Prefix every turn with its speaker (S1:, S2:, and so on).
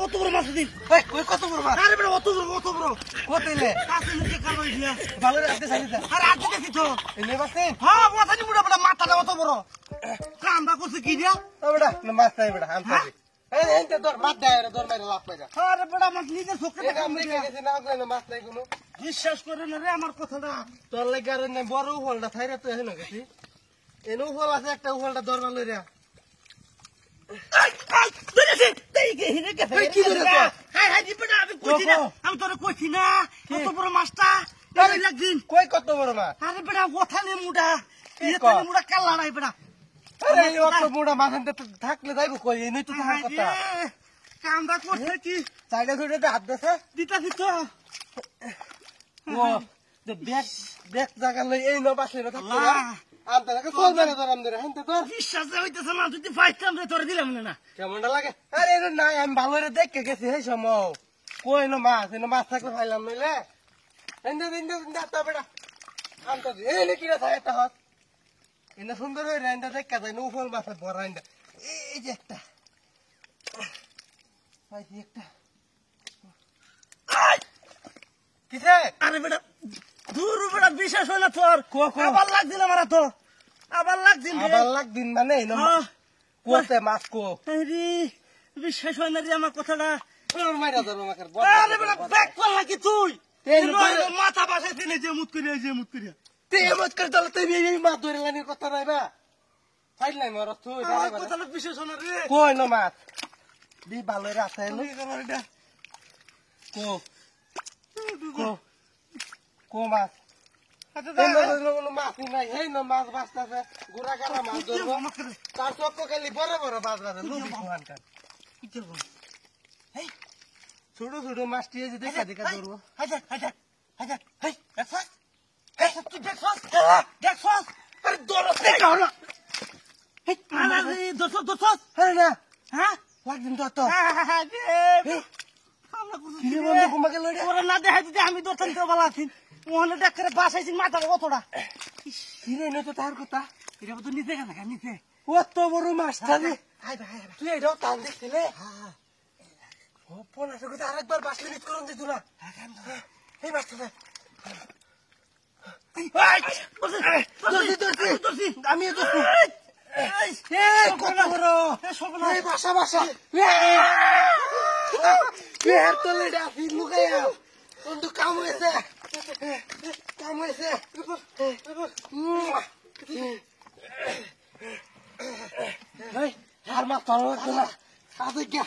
S1: কত বড় মাছ দিন কত বড় মাছ আরে বেটা অত বড় কত এলে কাছে নিচে কালো দিয়া ভালো রাখতে চাইছে আরে আজ দেখি তো এনে বাসে হ্যাঁ মাথা নি মুড়া বেটা মাথাটা অত বড় কামটা করছে কি দিয়া ও বেটা মাছ নাই বেটা আম পাবি এই এনতে তোর মাছ দেয় রে তোর মেরে লাভ পাইরা আরে বেটা মাছ নিজে চোখে কাম দেখে গেছে না ওখানে মাছ নাই কোনো বিশ্বাস করে না রে আমার কথাটা তোর লাগি আর নাই বড় উহলটা থাইরা তো হেন গেছি এনো উহল আছে একটা উহলটা দরবার লইরা আমি তোর কইছি না কত বড় মাছটা একদিন কই কত বড় মাছ আরে বেটা ওঠানে মুড়া মুড়া কাল্লা নাই বেটা আরে অত মুড়া মাছ থাকলে যাইব কই এই তো থাকার কথা কামটা করছে কি সাইডে সাইডে হাত দেছে দিতাছি তো ও যে ব্যাগ জায়গা লই এই ন বাসে না থাকলা আমটাকে চল মেরে ধর আমদের হ্যাঁ তো বিশ্বাস হইতেছে না তুই ফাইটাম রে তোর দিলাম না কেমনটা লাগে আরে এর নাই আমি ভালো রে দেখে গেছি এই সময় কই না মাছ থাকলে ফাইলাম নইলে এন্ডা তো বেটা আমটা এই নে কিরা থাকে তা হাত এনে সুন্দর হই রান্ডা দেখে যায় নো ফল মাছ বড় রান্ডা এই যে একটা পাইছি একটা কিসে আরে বেটা দূর বেটা বিশ্বাস হয় না তোর আবার লাগদিন আমার তো আবার লাগদিন মানে কোতে মাছ কো আরে বিশ্বাস হয় না রে আমার কথাটা তোর মাইরা ধরো আমাকে আরে বেটা ব্যাক কর লাগি তুই মাথা বাসায় দিনে যে মুত করিয়া তে মত করে দল তুই এই মাছ ধরে লানির কথা নাই বা ফাইল নাই মর তুই কথাটা বিশ্বাস হয় না রে কই না মাছ দি ভালো রে আছে লই আমার এটা কো মাছ মাছ নাই এই না মাছ বাঁচতেছে গুড়া কাটা মাছ ধরবো তার চক্ক খালি বড় বড় মাছ বাঁধে ছোট ছোট মাছ টিয়ে যে দেখা দেখা ধরবো আমি দোকান ভালো আছি ওখানে ডাক্তারে বাসাইছি মাথা কতটা হিরে নে তো তার কথা এটা তো নিচে গেছে নিচে কত বড় মাছটা রে তুই এটাও টান দেখছিলে পনেরো কথা আরেকবার বাসলে মিট করুন দিত না এই মাছটা আমি কত বড় বাসা বাসা তোলে ডাকি লুকাইয়া কিন্তু কাম হয়েছে আর মাছ ধরো আজকে